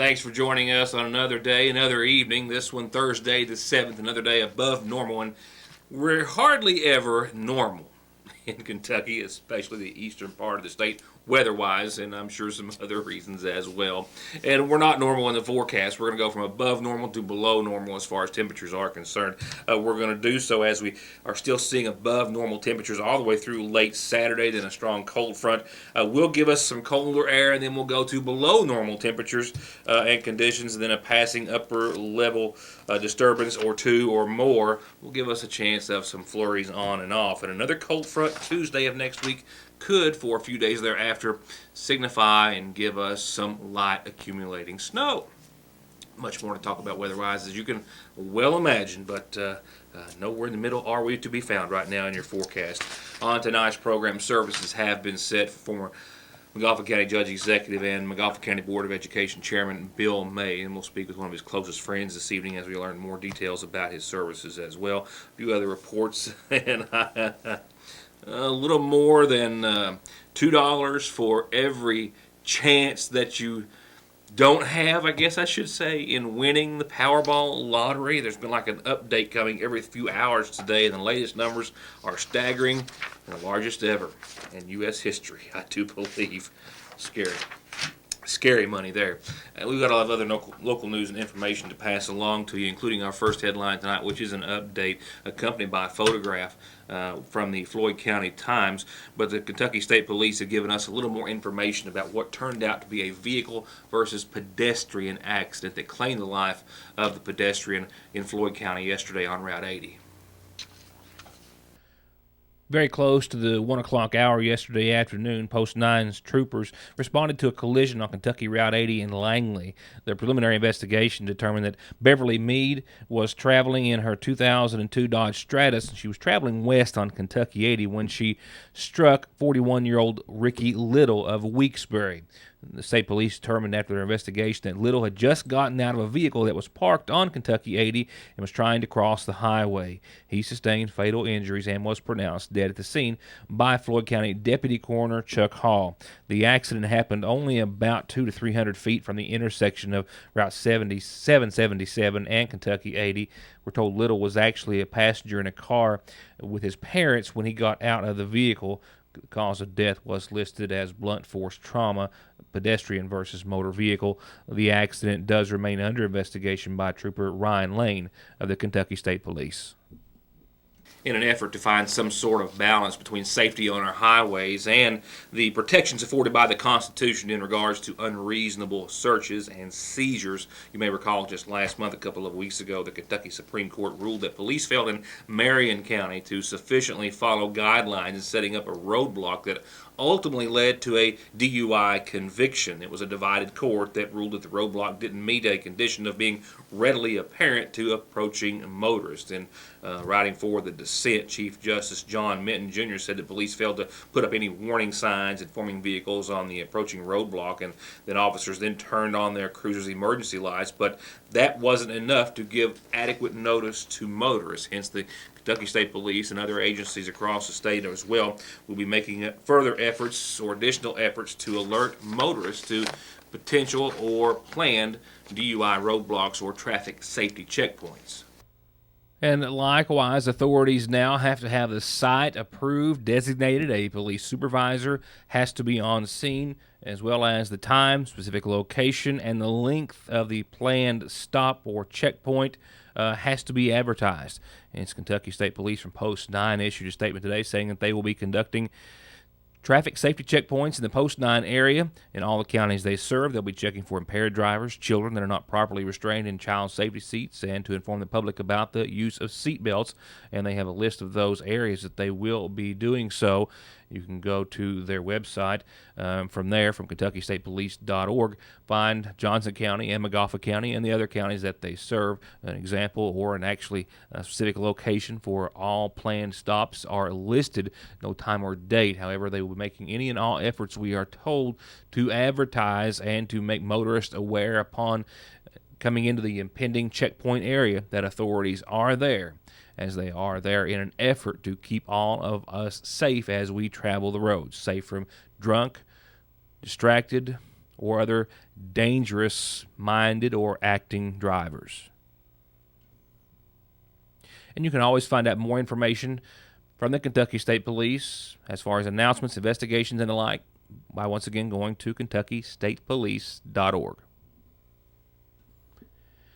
Thanks for joining us on another day, another evening. This one, Thursday the 7th, another day above normal. And we're hardly ever normal in Kentucky, especially the eastern part of the state, weather-wise, and I'm sure some other reasons as well. And we're not normal in the forecast. We're going to go from above normal to below normal as far as temperatures are concerned. We're going to do so as we are still seeing above normal temperatures all the way through late Saturday, then a strong cold front will give us some colder air, and then we'll go to below normal temperatures and conditions, and then a passing upper level disturbance or two or more will give us a chance of some flurries on and off. And another cold front Tuesday of next week could, for a few days thereafter, signify and give us some light accumulating snow. Much more to talk about weather-wise, as you can well imagine, but nowhere in the middle are we to be found right now in your forecast. On tonight's program, services have been set for former McGoffin County Judge Executive and McGoffin County Board of Education Chairman Bill May, and we'll speak with one of his closest friends this evening as we learn more details about his services as well. A few other reports, and a little more than $2 for every chance that you don't have, I guess I should say, in winning the Powerball lottery. There's been like an update coming every few hours today, and the latest numbers are staggering and the largest ever in U.S. history, I do believe. Scary money there. We've got a lot of other local news and information to pass along to you, including our first headline tonight, which is an update accompanied by a photograph from the Floyd County Times. But the Kentucky State Police have given us a little more information about what turned out to be a vehicle versus pedestrian accident that claimed the life of the pedestrian in Floyd County yesterday on Route 80. Very close to the 1 o'clock hour yesterday afternoon, Post 9's troopers responded to a collision on Kentucky Route 80 in Langley. Their preliminary investigation determined that Beverly Meade was traveling in her 2002 Dodge Stratus, and she was traveling west on Kentucky 80 when she struck 41-year-old Ricky Little of Weeksbury. The state police determined after their investigation that Little had just gotten out of a vehicle that was parked on Kentucky 80 and was trying to cross the highway. He sustained fatal injuries and was pronounced dead at the scene by Floyd County Deputy Coroner Chuck Hall. The accident happened only about 200 to 300 feet from the intersection of Route 777 and Kentucky 80. We're told Little was actually a passenger in a car with his parents when he got out of the vehicle. The cause of death was listed as blunt force trauma, pedestrian versus motor vehicle. The accident does remain under investigation by Trooper Ryan Lane of the Kentucky State Police. In an effort to find some sort of balance between safety on our highways and the protections afforded by the Constitution in regards to unreasonable searches and seizures. You may recall just last month, a couple of weeks ago, the Kentucky Supreme Court ruled that police failed in Marion County to sufficiently follow guidelines in setting up a roadblock that ultimately led to a DUI conviction. It was a divided court that ruled that the roadblock didn't meet a condition of being readily apparent to approaching motorists. And writing for the dissent, Chief Justice John Minton Jr. said that police failed to put up any warning signs informing vehicles on the approaching roadblock, and then officers then turned on their cruisers' emergency lights, but that wasn't enough to give adequate notice to motorists. Hence, the Kentucky State Police and other agencies across the state as well will be making further efforts or additional efforts to alert motorists to potential or planned DUI roadblocks or traffic safety checkpoints. And likewise, authorities now have to have the site approved, designated. A police supervisor has to be on scene, as well as the time, specific location, and the length of the planned stop or checkpoint has to be advertised. And it's Kentucky State Police from Post 9 issued a statement today saying that they will be conducting traffic safety checkpoints in the Post 9 area in all the counties they serve. They'll be checking for impaired drivers, children that are not properly restrained in child safety seats, and to inform the public about the use of seat belts. And they have a list of those areas that they will be doing so. You can go to their website from there, from KentuckyStatePolice.org, find Johnson County and McGoffin County and the other counties that they serve. An example or an actually specific location for all planned stops are listed, no time or date. However, they will be making any and all efforts, we are told, to advertise and to make motorists aware upon coming into the impending checkpoint area that authorities are there, as they are there in an effort to keep all of us safe as we travel the roads, safe from drunk, distracted, or other dangerous-minded or acting drivers. And you can always find out more information from the Kentucky State Police as far as announcements, investigations, and the like by once again going to KentuckyStatePolice.org.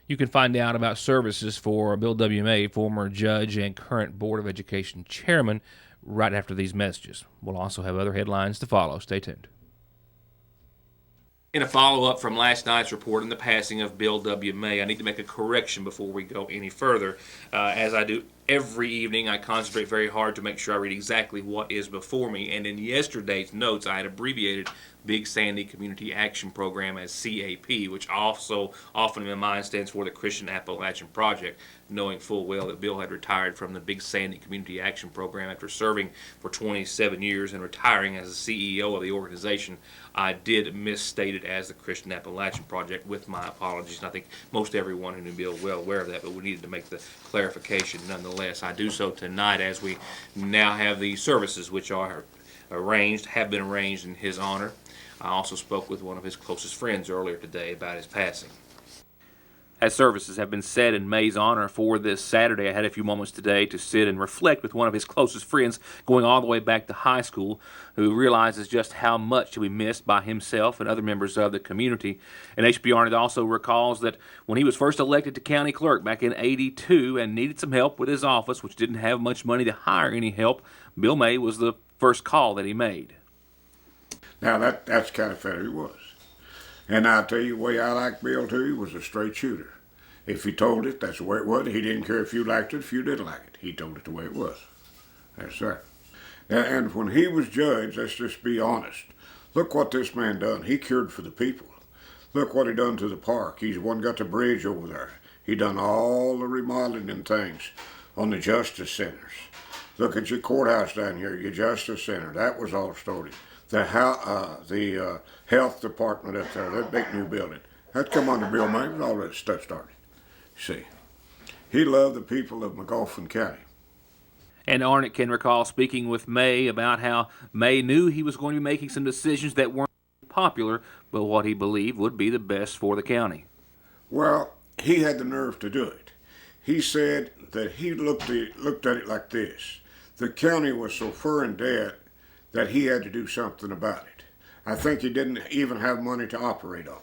You can find out about services for Bill W. May, former judge and current Board of Education chairman, right after these messages. We'll also have other headlines to follow. Stay tuned. In a follow-up from last night's report on the passing of Bill W. May, I need to make a correction before we go any further. As I do every evening, I concentrate very hard to make sure I read exactly what is before me. And in yesterday's notes, I had abbreviated Big Sandy Community Action Program as CAP, which also often in my mind stands for the Christian Appalachian Project, knowing full well that Bill had retired from the Big Sandy Community Action Program after serving for 27 years and retiring as the CEO of the organization. I did misstate it as the Christian Appalachian Project, with my apologies. And I think most everyone who knew Bill well aware of that, but we needed to make the clarification nonetheless. I do so tonight as we now have the services which are have been arranged in his honor. I also spoke with one of his closest friends earlier today about his passing. As services have been said in May's honor for this Saturday, I had a few moments today to sit and reflect with one of his closest friends, going all the way back to high school, who realizes just how much he'll be missed by himself and other members of the community. And H.B. Arnott also recalls that when he was first elected to county clerk back in '82 and needed some help with his office, which didn't have much money to hire any help, Bill May was the first call that he made. Now, that's the kind of fellow he was. And I'll tell you, the way I liked Bill, too, he was a straight shooter. If he told it, that's the way it was. He didn't care if you liked it, if you didn't like it. He told it the way it was. That's right. And when he was judge, let's just be honest. Look what this man done. He cured for the people. Look what he done to the park. He's one got the bridge over there. He done all the remodeling and things on the justice centers. Look at your courthouse down here, your justice center. That was all started. The health department up there, that big new building, that come under Bill May. All that stuff started. See, he loved the people of McGoffin County. And Arnott can recall speaking with May about how May knew he was going to be making some decisions that weren't popular, but what he believed would be the best for the county. Well, he had the nerve to do it. He said that he looked at it like this. The county was so far in debt that he had to do something about it. I think he didn't even have money to operate on it.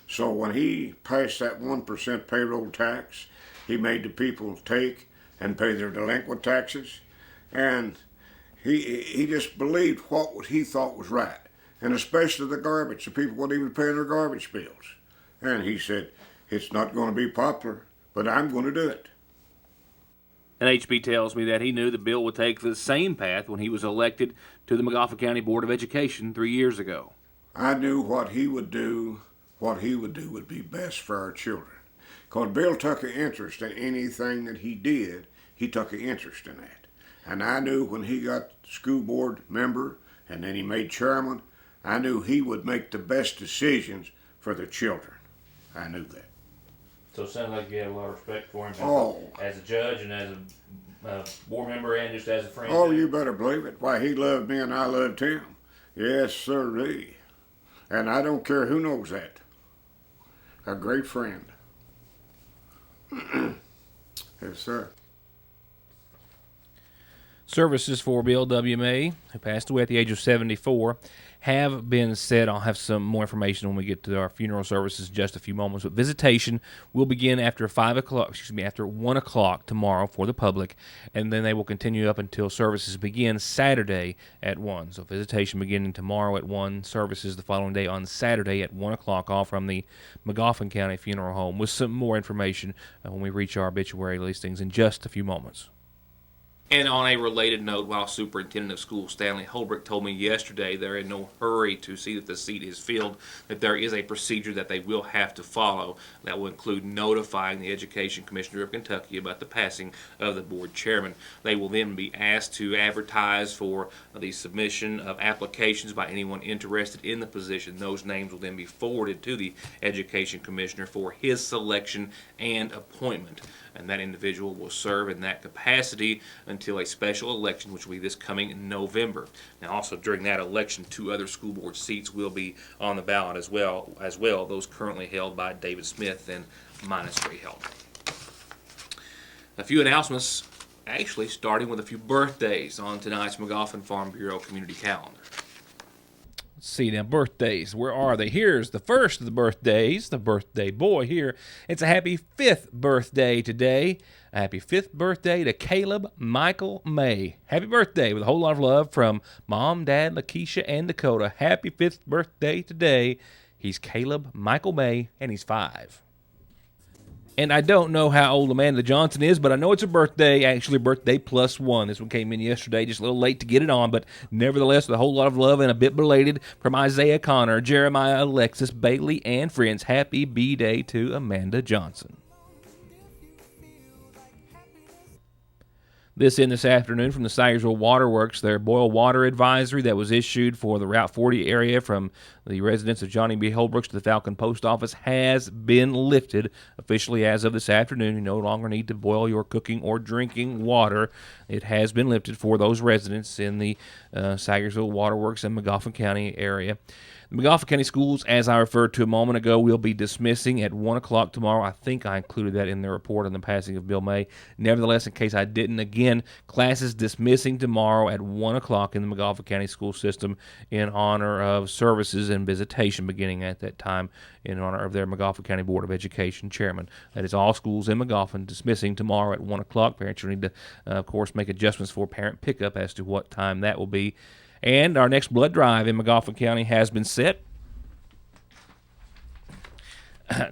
So when he passed that 1% payroll tax, he made the people take and pay their delinquent taxes. And he just believed what he thought was right. And especially the garbage. The people weren't even paying their garbage bills. And he said, it's not going to be popular, but I'm going to do it. And HB tells me that he knew the bill would take the same path when he was elected to the McGoffin County Board of Education 3 years ago. I knew what he would do would be best for our children. Because Bill took an interest in anything that he did, he took an interest in that. And I knew when he got school board member and then he made chairman, I knew he would make the best decisions for the children. I knew that. So it sounds like you have a lot of respect for him as a judge and as a board member and just as a friend. Oh, you better believe it. Why, he loved me and I loved him. Yes, sirree. And I don't care who knows that. A great friend. Yes, sir. Services for Bill W. May, who passed away at the age of 74, have been said. I'll have some more information when we get to our funeral services in just a few moments. But visitation will begin after 1 o'clock tomorrow for the public, and then they will continue up until services begin Saturday at 1. So visitation beginning tomorrow at 1, services the following day on Saturday at 1 o'clock, all from the McGoffin County Funeral Home, with some more information when we reach our obituary listings in just a few moments. And on a related note, while Superintendent of Schools Stanley Holbrook told me yesterday they're in no hurry to see that the seat is filled, that there is a procedure that they will have to follow that will include notifying the Education Commissioner of Kentucky about the passing of the board chairman. They will then be asked to advertise for the submission of applications by anyone interested in the position. Those names will then be forwarded to the Education Commissioner for his selection and appointment. And that individual will serve in that capacity until a special election, which will be this coming November. Now, also during that election, 2 other school board seats will be on the ballot as well. Those currently held by David Smith and Minus Ray Held. A few announcements, actually starting with a few birthdays on tonight's McGoffin Farm Bureau community calendar. Let's see now, birthdays. Where are they? Here's the first of the birthdays, the birthday boy here. It's a happy 5th birthday today. A happy 5th birthday to Caleb Michael May. Happy birthday with a whole lot of love from Mom, Dad, Lakeisha, and Dakota. Happy 5th birthday today. He's Caleb Michael May, and he's 5. And I don't know how old Amanda Johnson is, but I know it's a birthday, actually birthday +1. This one came in yesterday, just a little late to get it on, but nevertheless, with a whole lot of love and a bit belated from Isaiah Connor, Jeremiah, Alexis, Bailey, and friends. Happy B-Day to Amanda Johnson. This afternoon from the Sayersville Waterworks, their boil water advisory that was issued for the Route 40 area from the residents of Johnny B. Holbrooks to the Falcon Post Office has been lifted officially as of this afternoon. You no longer need to boil your cooking or drinking water. It has been lifted for those residents in the Sayersville Waterworks and McGoffin County area. The McGoffin County Schools, as I referred to a moment ago, will be dismissing at 1 o'clock tomorrow. I think I included that in the report on the passing of Bill May. Nevertheless, in case I didn't, again, classes dismissing tomorrow at 1 o'clock in the McGoffin County school system in honor of services and visitation beginning at that time in honor of their McGoffin County Board of Education chairman. That is all schools in McGoffin dismissing tomorrow at 1 o'clock. Parents will need to, of course, make adjustments for parent pickup as to what time that will be. And our next blood drive in McGoffin County has been set.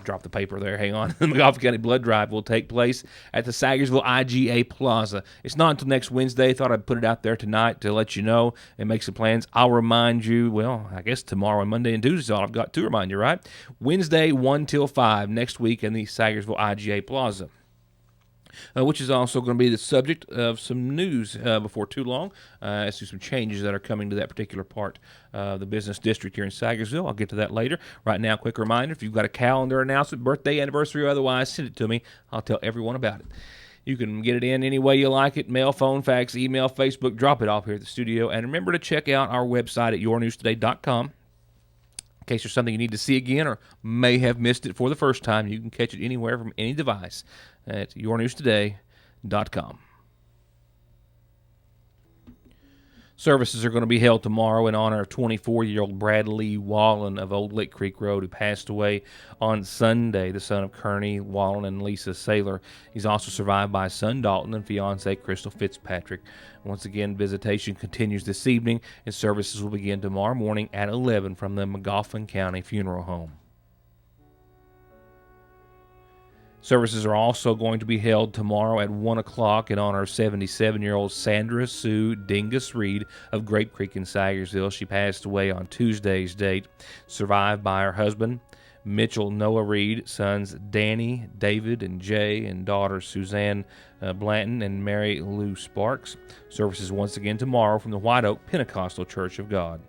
Drop the paper there, hang on. The McGoffin County blood drive will take place at the Sayersville IGA Plaza. It's not until next Wednesday. Thought I'd put it out there tonight to let you know and make some plans. I'll remind you, well, I guess tomorrow and Monday and Tuesday is all I've got to remind you, right? Wednesday, 1 till 5 next week in the Sayersville IGA Plaza. Which is also going to be the subject of some news before too long as to some changes that are coming to that particular part of the business district here in Sayersville. I'll get to that later. Right now, quick reminder, if you've got a calendar announcement, birthday, anniversary, or otherwise, send it to me. I'll tell everyone about it. You can get it in any way you like it, mail, phone, fax, email, Facebook, drop it off here at the studio. And remember to check out our website at yournewstoday.com. In case there's something you need to see again or may have missed it for the first time, you can catch it anywhere from any device at yournewstoday.com. Services are going to be held tomorrow in honor of 24-year-old Brad Lee Wallen of Old Lick Creek Road, who passed away on Sunday, the son of Kearney Wallen and Lisa Saylor. He's also survived by his son Dalton and fiancee Crystal Fitzpatrick. Once again, visitation continues this evening, and services will begin tomorrow morning at 11 from the McGoffin County Funeral Home. Services are also going to be held tomorrow at 1 o'clock in honor of 77-year-old Sandra Sue Dingus Reed of Grape Creek in Sayersville. She passed away on Tuesday's date, survived by her husband, Mitchell Noah Reed, sons Danny, David, and Jay, and daughters Suzanne Blanton and Mary Lou Sparks. Services once again tomorrow from the White Oak Pentecostal Church of God.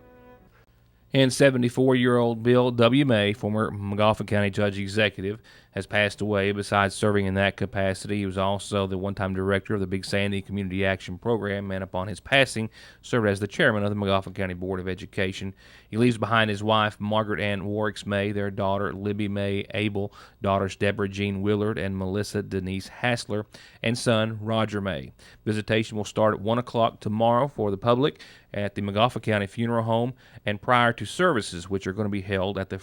And 74-year-old Bill W. May, former McGoffin County Judge Executive, has passed away. Besides serving in that capacity, he was also the one-time director of the Big Sandy Community Action Program, and upon his passing, served as the chairman of the McGoffin County Board of Education. He leaves behind his wife, Margaret Ann Warwicks May, their daughter, Libby May Abel, daughters Deborah Jean Willard and Melissa Denise Hassler, and son, Roger May. Visitation will start at 1 o'clock tomorrow for the public at the McGoffin County Funeral Home, and prior to services, which are going to be held at the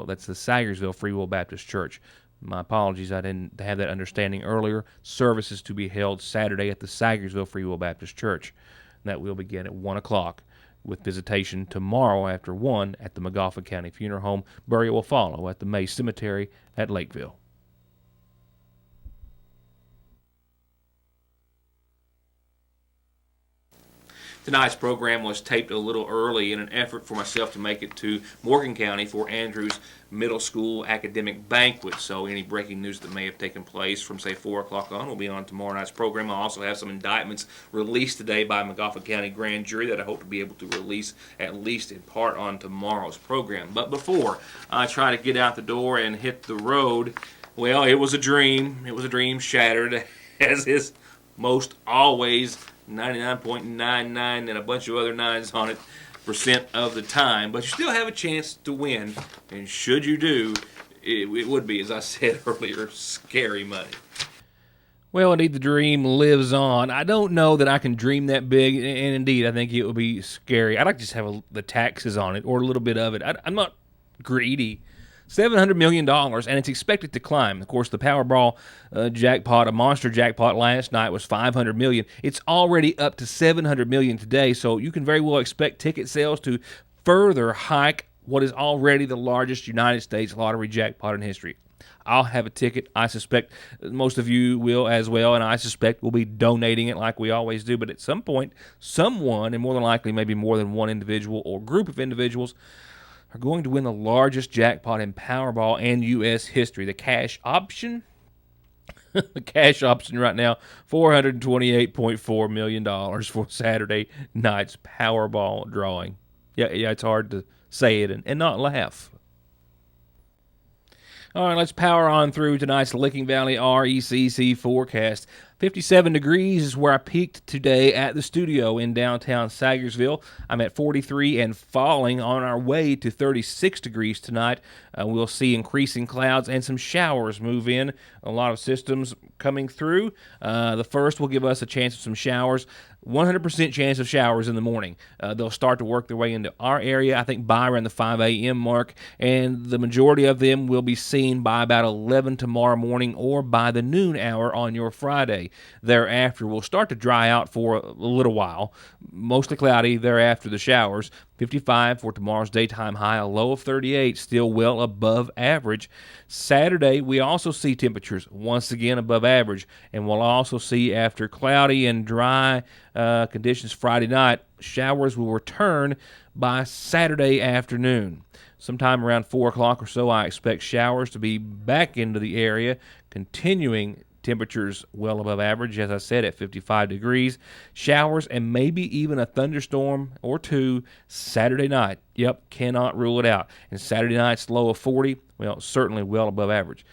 that's the Sayersville Free Will Baptist Church. My apologies, I didn't have that understanding earlier. Services to be held Saturday at the Sayersville Free Will Baptist Church. That will begin at 1 o'clock, with visitation tomorrow after 1 at the McGoffin County Funeral Home. Burial will follow at the May Cemetery at Lakeville. Tonight's program was taped a little early in an effort for myself to make it to Morgan County for Andrews Middle School academic banquet. So any breaking news that may have taken place from, say, 4 o'clock on will be on tomorrow night's program. I'll also have some indictments released today by McGoffin County Grand Jury that I hope to be able to release at least in part on tomorrow's program. But before I try to get out the door and hit the road, well, it was a dream. It was a dream shattered, as is most always, 99.99 and a bunch of other nines on it percent of the time, but you still have a chance to win, and should you do, it would be, as I said earlier, scary money. Well, indeed, the dream lives on. I don't know that I can dream that big, and indeed, I think it would be scary. I'd like to just have the taxes on it, or a little bit of it. I'm not greedy. $700 million, and it's expected to climb. Of course, the Powerball jackpot, a monster jackpot last night, was $500 million. It's already up to $700 million today, so you can very well expect ticket sales to further hike what is already the largest United States lottery jackpot in history. I'll have a ticket. I suspect most of you will as well, and I suspect we'll be donating it like we always do. But at some point, someone, and more than likely maybe more than one individual or group of individuals, are going to win the largest jackpot in Powerball and U.S. history. The cash option, the cash option right now, $428.4 million for Saturday night's Powerball drawing. Yeah, it's hard to say it and not laugh. All right, let's power on through tonight's Licking Valley RECC forecast. 57 degrees is where I peaked today at the studio in downtown Sagersville. I'm at 43 and falling, on our way to 36 degrees tonight. We'll see increasing clouds and some showers move in. A lot of systems coming through. The first will give us a chance of some showers. 100% chance of showers in the morning. They'll start to work their way into our area, I think, by around the 5 a.m. mark, and the majority of them will be seen by about 11 tomorrow morning or by the noon hour on your Friday. Thereafter, we'll start to dry out for a little while, mostly cloudy thereafter the showers. 55 for tomorrow's daytime high, a low of 38, still well above average. Saturday, we also see temperatures once again above average, and we'll also see, after cloudy and dry conditions Friday night, showers will return by Saturday afternoon. Sometime around 4 o'clock or so, I expect showers to be back into the area, continuing temperatures well above average, as I said, at 55 degrees. Showers and maybe even a thunderstorm or two Saturday night. Yep, cannot rule it out. And Saturday night's low of 40, well, certainly well above average.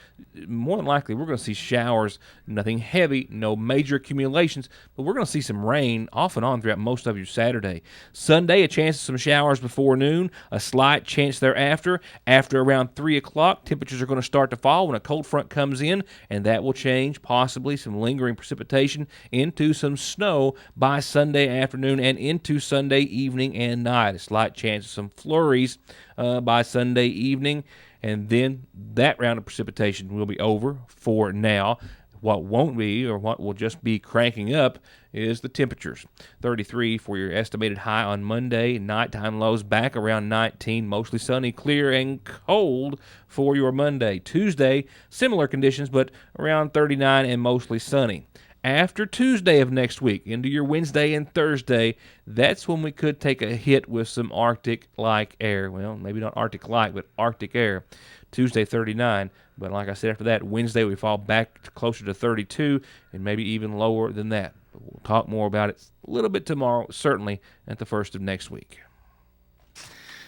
More than likely, we're going to see showers, nothing heavy, no major accumulations, but we're going to see some rain off and on throughout most of your Saturday. Sunday, a chance of some showers before noon, a slight chance thereafter. After around 3 o'clock, temperatures are going to start to fall when a cold front comes in, and that will change possibly some lingering precipitation into some snow by Sunday afternoon and into Sunday evening and night. A slight chance of some flurries by Sunday evening, and then that round of precipitation will be over for now. What won't be, or what will just be cranking up, is the temperatures. 33 for your estimated high on Monday. Nighttime lows back around 19. Mostly sunny, clear, and cold for your Monday. Tuesday, similar conditions, but around 39 and mostly sunny. After Tuesday of next week, into your Wednesday and Thursday, that's when we could take a hit with some Arctic-like air. Well, maybe not Arctic-like, but Arctic air. Tuesday, 39. But like I said, after that, Wednesday, we fall back closer to 32 and maybe even lower than that. But we'll talk more about it a little bit tomorrow, certainly at the first of next week.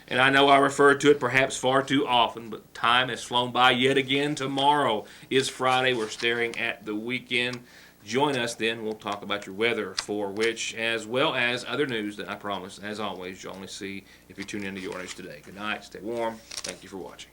And I know I refer to it perhaps far too often, but time has flown by yet again. Tomorrow is Friday. We're staring at the weekend. Join us then. We'll talk about your weather, for which, as well as other news that I promise, as always, you'll only see if you tune into Your News Today. Good night. Stay warm. Thank you for watching.